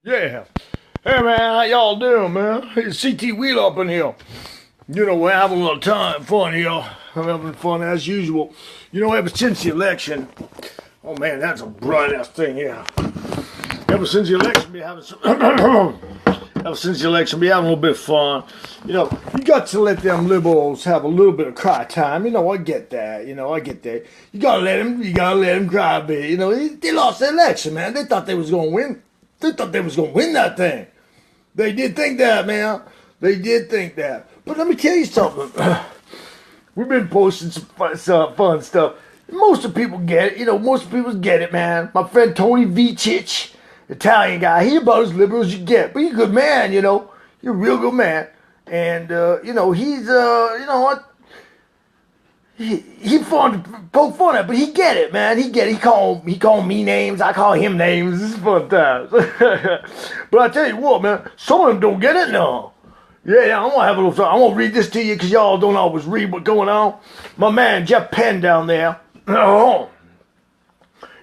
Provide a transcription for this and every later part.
Yeah. Hey man, how y'all doing, man? It's CT Wheeler up in here. You know, we're having a little fun here. I'm having fun as usual. You know, ever since the election, oh man, that's a bright ass thing, yeah. Ever since the election, be having some. Ever since the election, be having a little bit of fun. You know, you got to let them liberals have a little bit of cry time. You know, I get that. I get that. You gotta let them. You gotta let them cry a bit. You know, they lost the election, man. They thought they was gonna win. They thought they was gonna win that thing. They did think that, man. They did think that. But let me tell you something. We've been posting some fun stuff. Most of the people get it. Most people get it, man. My friend Tony Vicic, Italian guy, he about as liberal as you get. But he's a good man, You're a real good man. And, he's, what? He fun to poke fun at, but he get it, man. He get it. He call me names. I call him names. This is fun times. But I tell you what, man, some of them don't get it now. Yeah, I'm gonna have a little fun. I'm gonna read this to you because y'all don't always read what's going on. My man Jeff Penn down there.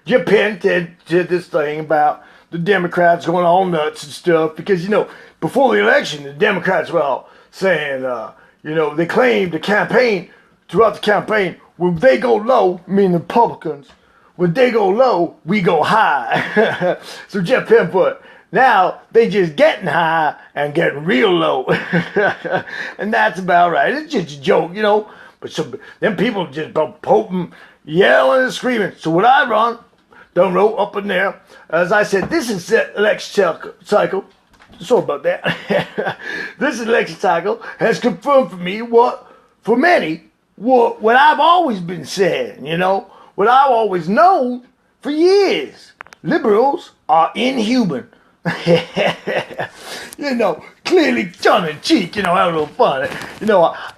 Jeff Penn did this thing about the Democrats going all nuts and stuff because before the election, the Democrats were all saying, they claimed the campaign. Throughout the campaign, when they go low, meaning the Republicans, when they go low, we go high. So Jeff Penn put, now they just getting high and getting real low. And that's about right. It's just a joke, But them people just poking, yelling and screaming. So what I run, done wrote up in there, as I said, this is the election cycle. Sorry about that. This election cycle has confirmed for me for many, what I've always been saying, what I've always known for years. Liberals are inhuman. Clearly tongue in cheek, have a little fun.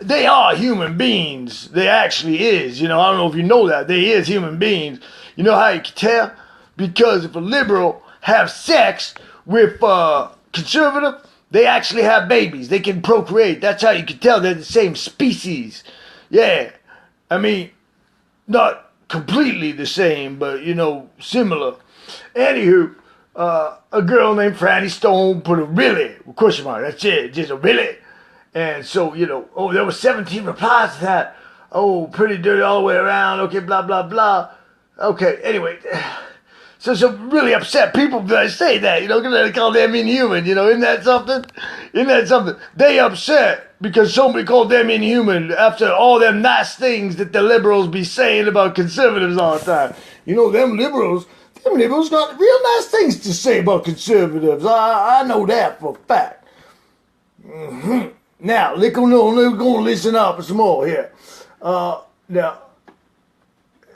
They are human beings. They actually is. I don't know if you know that. They is human beings. You know how you can tell? Because if a liberal have sex with conservative, they actually have babies. They can procreate. That's how you can tell they're the same species. Yeah, I mean, not completely the same, but, similar. Anywho, a girl named Franny Stone put a really, question mark, that's it, just a really. And so, there were 17 replies to that. Oh, pretty dirty all the way around, okay, blah, blah, blah. Okay, anyway, so really upset people that say that, because they call them inhuman, isn't that something? Isn't that something? They upset because somebody called them inhuman after all them nice things that the liberals be saying about conservatives all the time. Them liberals got real nice things to say about conservatives. I know that for a fact. Mm-hmm. Now, we're going to listen up some more here.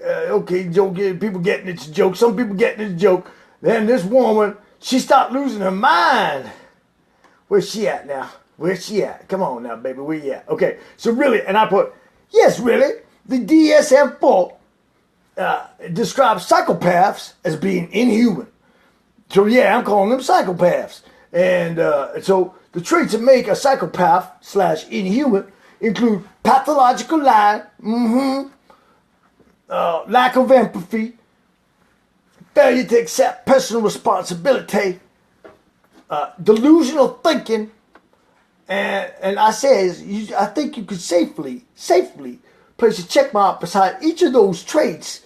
Okay, joke, people getting it's a joke. Some people getting it's a joke. Then this woman, she stopped losing her mind. Where's she at now? Where's she at? Come on now, baby, where you at? Okay, so really, and I put, yes, really, the DSM-4 describes psychopaths as being inhuman. So yeah, I'm calling them psychopaths. And so the traits that make a psychopath / inhuman include pathological lying, lack of empathy, failure to accept personal responsibility, delusional thinking, and I says, I think you could safely place a check mark beside each of those traits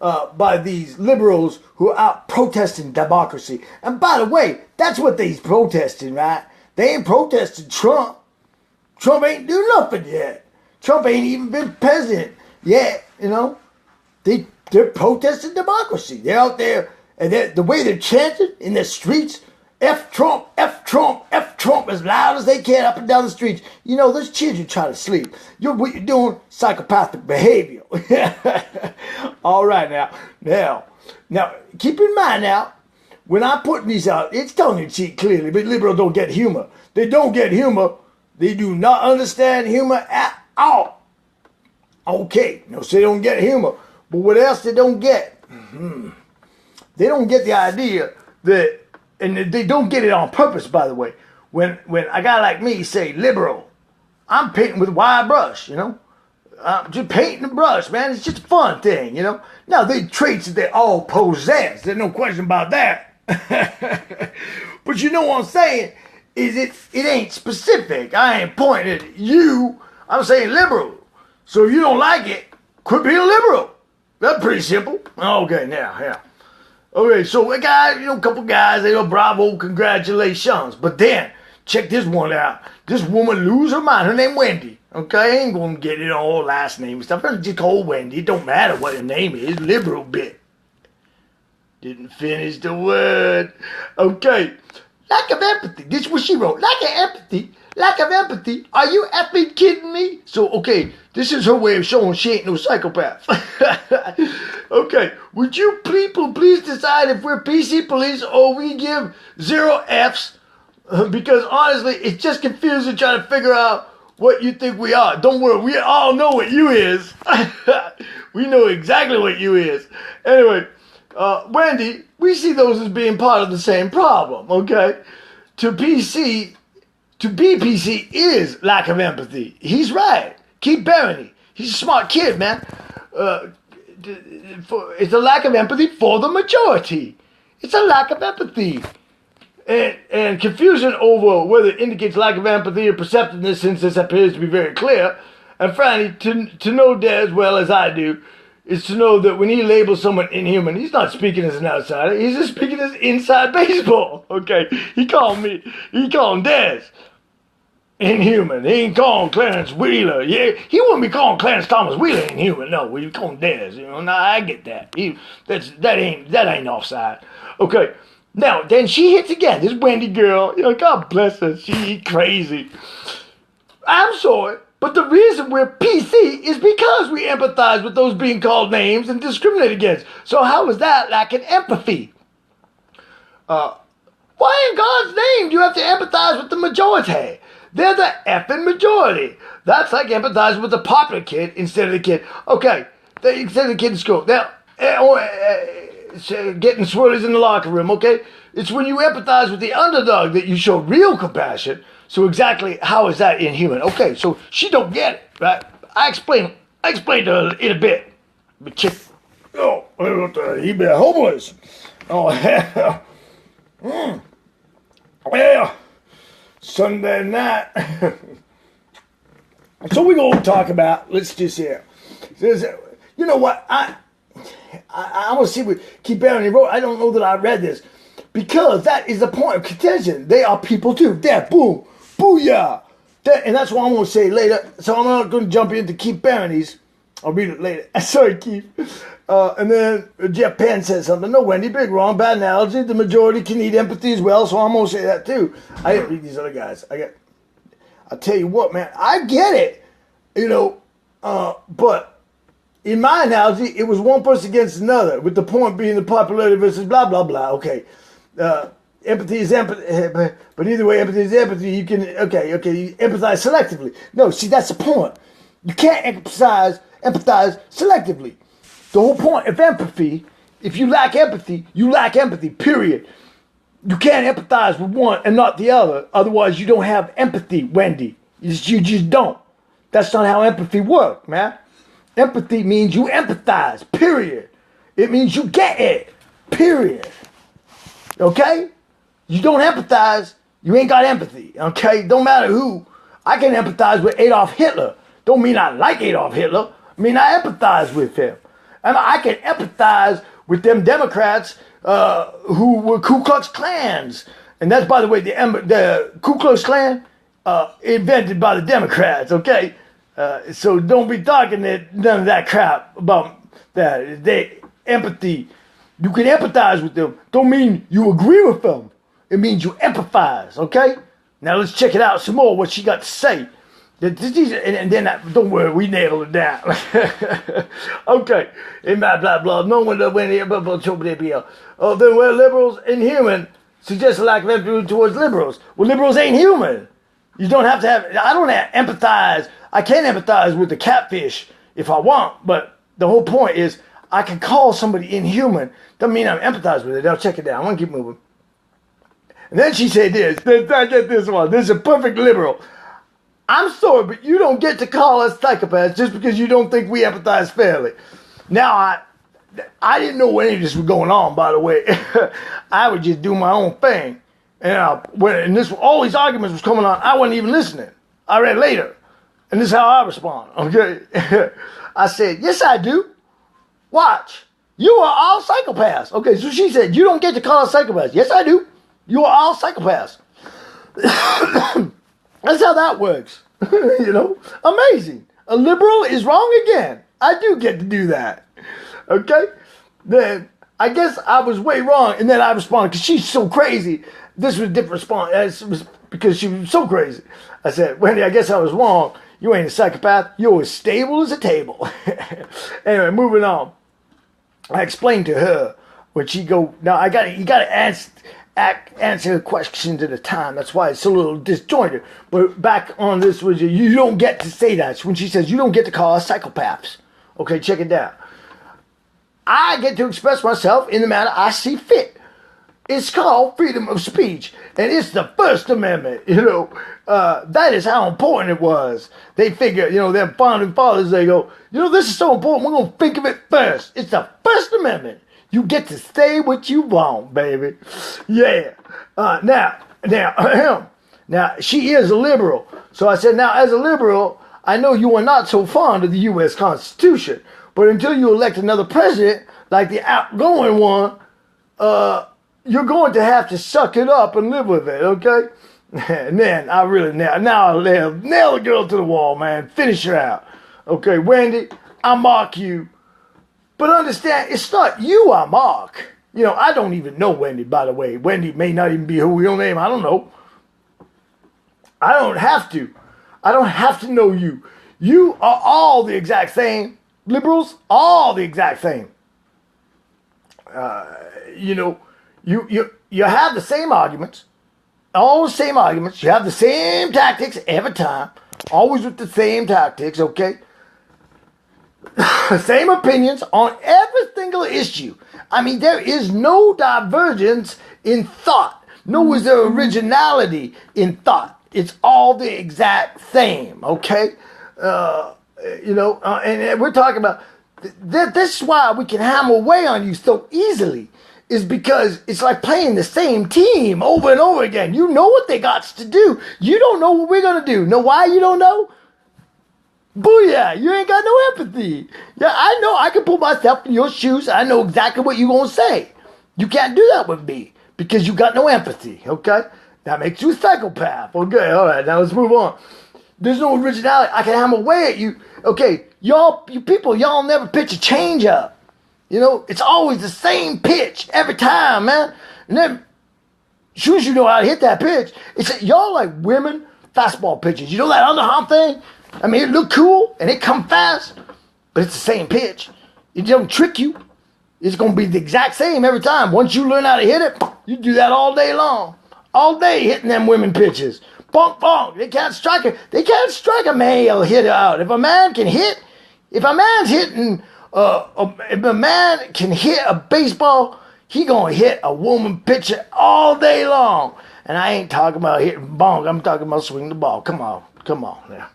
by these liberals who are out protesting democracy. And by the way, that's what they's protesting, right? They ain't protesting Trump. Trump ain't do nothing yet. Trump ain't even been president yet, They're protesting democracy. They're out there, and the way they're chanting in the streets, F Trump, F Trump, F Trump, as loud as they can up and down the streets. Those children trying to sleep. What you're doing, psychopathic behavior. All right, now, keep in mind now, when I'm putting these out, it's tongue-in-cheek clearly, but liberals don't get humor. They don't get humor. They do not understand humor at all. Okay, so they don't get humor. But what else they don't get? They don't get the idea that, and they don't get it on purpose, by the way. When a guy like me say liberal, I'm painting with a wide brush, I'm just painting the brush, man. It's just a fun thing, Now, they traits that they all possess. There's no question about that. But you know what I'm saying? Is it ain't specific. I ain't pointing at you. I'm saying liberal. So if you don't like it, quit being a liberal. That's pretty simple. Okay, now, yeah. Okay, so a guy, a couple guys, they go, bravo, congratulations. But then, check this one out. This woman lose her mind. Her name Wendy. Okay, I ain't gonna get it all last name and stuff. Just call Wendy. It don't matter what her name is. Liberal bit. Didn't finish the word. Okay. Lack of empathy. This is what she wrote. Lack of empathy. Lack of empathy. Are you effing kidding me? So, okay, this is her way of showing she ain't no psychopath. Okay, would you people please decide if we're PC police or we give 0 Fs? Because honestly, it's just confusing trying to figure out what you think we are. Don't worry, we all know what you is. We know exactly what you is. Anyway, Wendy, we see those as being part of the same problem, okay? To be PC is lack of empathy. He's right. Keep Barony. He's a smart kid, man. It's a lack of empathy for the majority. It's a lack of empathy. And confusion over whether it indicates lack of empathy or perceptiveness, since this appears to be very clear. And Franny, to know Des as well as I do, is to know that when he labels someone inhuman, he's not speaking as an outsider. He's just speaking as inside baseball. Okay, he called Des inhuman. He ain't calling Clarence Wheeler. Yeah, he wouldn't be calling Clarence Thomas Wheeler inhuman. No, we call him Des. Now I get that. That ain't offside. Okay. Now then she hits again. This Wendy girl, God bless her. She crazy. I'm sorry. But the reason we're PC is because we empathize with those being called names and discriminate against. So how is that lacking empathy? Why in God's name do you have to empathize with the majority? They're the effing majority. That's like empathizing with the popular kid instead of the kid. Okay, instead of the kid in school. Now, getting swirlies in the locker room, okay? It's when you empathize with the underdog that you show real compassion. So exactly how is that inhuman? Okay, so she don't get it, right? I explained to her in a bit. But check. Oh, he be homeless. Oh, yeah. Yeah. Sunday night. So we're going to talk about, let's just hear. You know what? I want to see what Keith Barron wrote. I don't know that I read this. Because that is the point of contention. They are people too. There, boom. Booyah! And that's what I'm going to say later. So I'm not going to jump into Keith Barony's. I'll read it later. Sorry, Keith. And then Jeff Penn says something. No, Wendy, big wrong, bad analogy. The majority can need empathy as well, so I'm going to say that too. I didn't read these other guys. I'll tell you what, man. I get it. But in my analogy, it was one person against another, with the point being the popularity versus blah, blah, blah. Okay. Empathy is empathy, but either way, empathy is empathy. You can, you empathize selectively. No, see, that's the point. You can't empathize selectively. The whole point of empathy, if you lack empathy, period. You can't empathize with one and not the other. Otherwise, you don't have empathy, Wendy. You just don't. That's not how empathy works, man. Empathy means you empathize, period. It means you get it, period. Okay? You don't empathize, you ain't got empathy. Okay? Don't matter who. I can empathize with Adolf Hitler. Don't mean I like Adolf Hitler. I mean I empathize with him. And I can empathize with them Democrats who were Ku Klux Klans. And that's, by the way, the Ku Klux Klan invented by the Democrats, okay? So don't be talking none of that crap about that. Empathy. You can empathize with them. Don't mean you agree with them. It means you empathize, okay? Now let's check it out some more, what she got to say. And then, don't worry, we nailed it down. Okay. In my blah, blah, no one went here, blah, blah, blah. Oh, then we're liberals inhuman. Suggests a lack of empathy towards liberals. Well, liberals ain't human. You don't have to have, I don't empathize. I can empathize with the catfish if I want, but the whole point is I can call somebody inhuman. Doesn't mean I'm empathized with it. Now check it down. I want to keep moving. And then she said this. I get this one. This is a perfect liberal. I'm sorry, but you don't get to call us psychopaths just because you don't think we empathize fairly. Now, I didn't know any of this was going on, by the way. I would just do my own thing. And all these arguments was coming on, I wasn't even listening. I read later. And this is how I respond, okay? I said, yes, I do. Watch. You are all psychopaths. Okay, so she said, you don't get to call us psychopaths. Yes, I do. You are all psychopaths. That's how that works. You know? Amazing. A liberal is wrong again. I do get to do that. Okay? Then, I guess I was way wrong, and then I responded, because she's so crazy. This was a different response. It was because she was so crazy. I said, Wendy, I guess I was wrong. You ain't a psychopath. You're as stable as a table. Anyway, moving on. I explained to her when she go, now you got to answer questions at a time. That's why it's a little disjointed. But back on this was you don't get to say that. When she says you don't get to call us psychopaths. Okay, check it down. I get to express myself in the manner I see fit. It's called freedom of speech, and it's the First Amendment, you know. That is how important it was. They figure, you know, them founding fathers, they go, you know, this is so important, we're going to think of it first. It's the First Amendment. You get to say what you want, baby. Yeah. Now, she is a liberal. So I said, now, as a liberal, I know you are not so fond of the U.S. Constitution, but until you elect another president, like the outgoing one, you're going to have to suck it up and live with it, okay? And then I really nail the girl to the wall, man. Finish her out. Okay, Wendy, I mark you. But understand, it's not you I mark. You know, I don't even know Wendy, by the way. Wendy may not even be her real name. I don't know. I don't have to. I don't have to know you. You are all the exact same. Liberals, all the exact same. You know, you have the same arguments, all the same arguments. You have the same tactics every time, always with the same tactics, okay? Same opinions on every single issue. I mean, there is no divergence in thought. Nor is there originality in thought. It's all the exact same, okay? You know, and we're talking about, this is why we can hammer away on you so easily. Is because it's like playing the same team over and over again. You know what they got to do. You don't know what we're going to do. Know why you don't know? Booyah, you ain't got no empathy. Yeah, I know. I can put myself in your shoes. I know exactly what you're going to say. You can't do that with me because you got no empathy, okay? That makes you a psychopath. Okay, all right, now let's move on. There's no originality. I can hammer away at you. Okay, y'all never pitch a change up. You know, it's always the same pitch every time, man. And then, as soon as you know how to hit that pitch, y'all like women fastball pitches. You know that underarm thing? I mean, it look cool and it come fast, but it's the same pitch. It don't trick you. It's going to be the exact same every time. Once you learn how to hit it, you do that all day long. All day hitting them women pitches. Bonk, bonk. They can't strike it. They can't strike a male hitter out. If a man can hit, if a man's hitting... if a man can hit a baseball, he gonna hit a woman pitcher all day long. And I ain't talking about hitting bonk. I'm talking about swinging the ball. Come on now.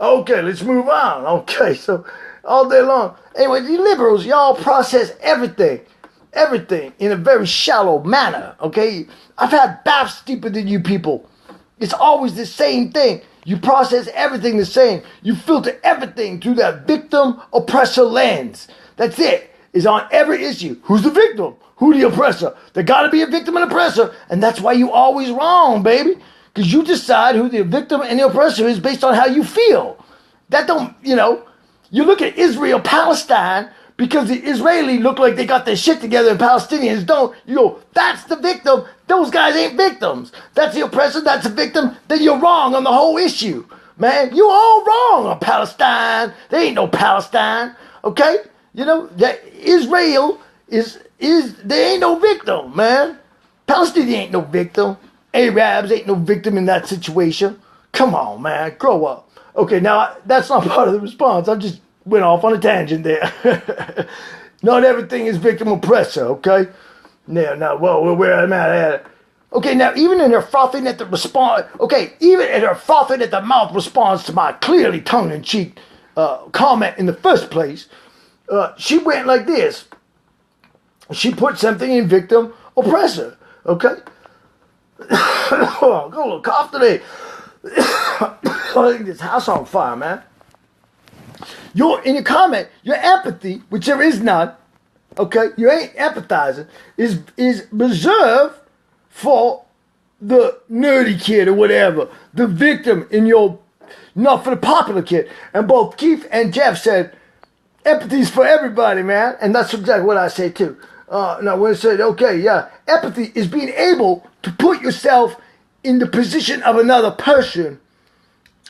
Okay, let's move on. Okay, so all day long. Anyway, the liberals, y'all process everything in a very shallow manner. Okay, I've had baths deeper than you people. It's always the same thing. You process everything the same. You filter everything through that victim-oppressor lens. That's it. It's on every issue. Who's the victim? Who the oppressor? There gotta be a victim and oppressor. And that's why you always wrong, baby. Because you decide who the victim and the oppressor is based on how you feel. That don't, you know, you look at Israel-Palestine because the Israeli look like they got their shit together and Palestinians don't. You go, that's the victim. Those guys ain't victims. That's the oppressor. That's the victim. Then you're wrong on the whole issue. Man, you all wrong on Palestine. There ain't no Palestine. Okay? You know, that Israel there ain't no victim, man. Palestine ain't no victim. Arabs ain't no victim in that situation. Come on, man. Grow up. Okay, now, that's not part of the response. I just went off on a tangent there. Not everything is victim oppressor, okay? Now, well, where I'm at. Okay, now, even in her frothing at the mouth response to my clearly tongue-in-cheek comment in the first place, she went like this. She put something in victim, oppressor. Okay? Oh, got a little cough today. I think this house on fire, man. In your comment, your empathy, which there is none, okay, you ain't empathizing, is reserved for the nerdy kid or whatever, the victim not for the popular kid. And both Keith and Jeff said, empathy's for everybody, man. And that's exactly what I say too. Now, when I said, okay, yeah, empathy is being able to put yourself in the position of another person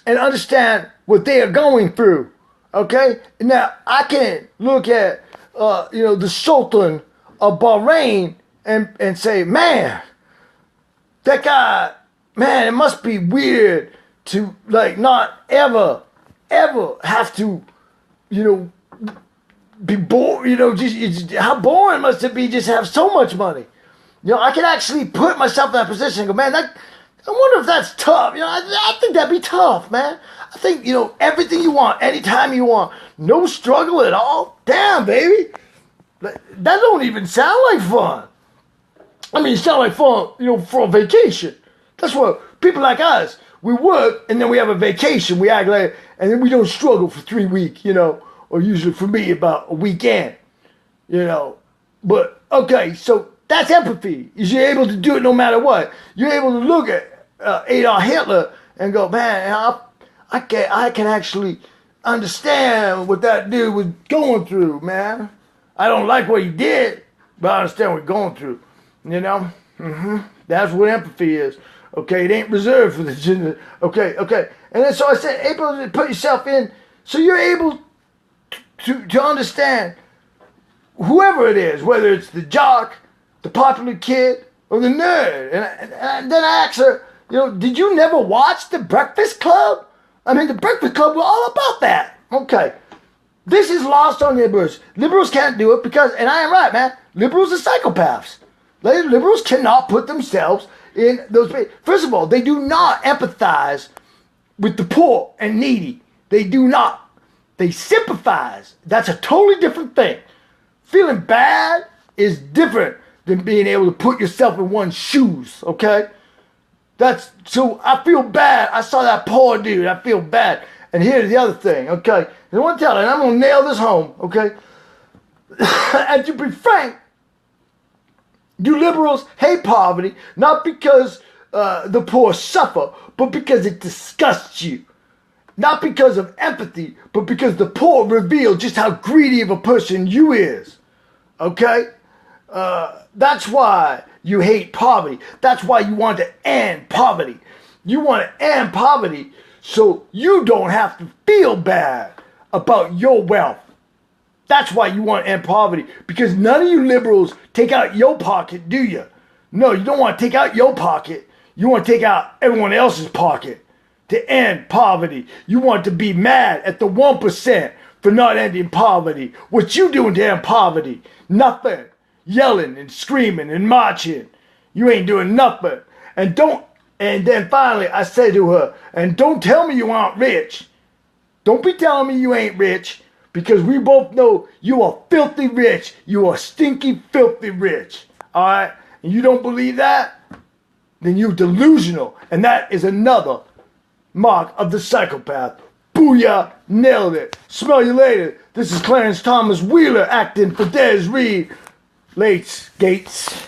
and understand what they are going through. Okay? Now, I can look at, the Sultan of Bahrain and say, man, that guy, man, it must be weird to, like, not ever have to, be bored, how boring must it be just to have so much money? I can actually put myself in that position and go, man, I wonder if that's tough. I think that'd be tough, man. I think, everything you want, anytime you want, no struggle at all. Damn, baby. That don't even sound like fun. I mean, it sounds like fun, for a vacation. That's what people like us, we work and then we have a vacation. We act like, and then we don't struggle for 3 weeks, or usually for me about a weekend, But, okay, so that's empathy. You're able to do it no matter what. You're able to look at Adolf Hitler and go, man, I can actually understand what that dude was going through, man. I don't like what he did, but I understand what he's going through, That's what empathy is. Okay, it ain't reserved for the gender. Okay. And then so I said, able to put yourself in, so you're able to understand whoever it is, whether it's the jock, the popular kid, or the nerd. And then I asked her, did you never watch The Breakfast Club? I mean, The Breakfast Club was all about that. Okay. This is lost on liberals. Liberals can't do it because, and I am right, man, liberals are psychopaths. Liberals cannot put themselves in those places. First of all, they do not empathize with the poor and needy. They do not. They sympathize. That's a totally different thing. Feeling bad is different than being able to put yourself in one's shoes, okay? So I feel bad. I saw that poor dude. I feel bad. And here's the other thing, okay? And I want to tell you, and I'm going to nail this home, okay? And to be frank, you liberals hate poverty, not because the poor suffer, but because it disgusts you. Not because of empathy, but because the poor reveal just how greedy of a person you is. Okay? That's why you hate poverty. That's why you want to end poverty. You want to end poverty so you don't have to feel bad about your wealth. That's why you want to end poverty. Because none of you liberals take out your pocket, do you? No, you don't want to take out your pocket. You want to take out everyone else's pocket to end poverty. You want to be mad at the 1% for not ending poverty. What you doing to end poverty? Nothing. Yelling and screaming and marching. You ain't doing nothing. And then finally I said to her, and don't tell me you aren't rich. Don't be telling me you ain't rich, because we both know you are filthy rich. You are stinky, filthy rich. All right? And you don't believe that? Then you're delusional. And that is another mark of the psychopath. Booyah, nailed it. Smell you later. This is Clarence Thomas Wheeler acting for Des Reed. Lates, Gates.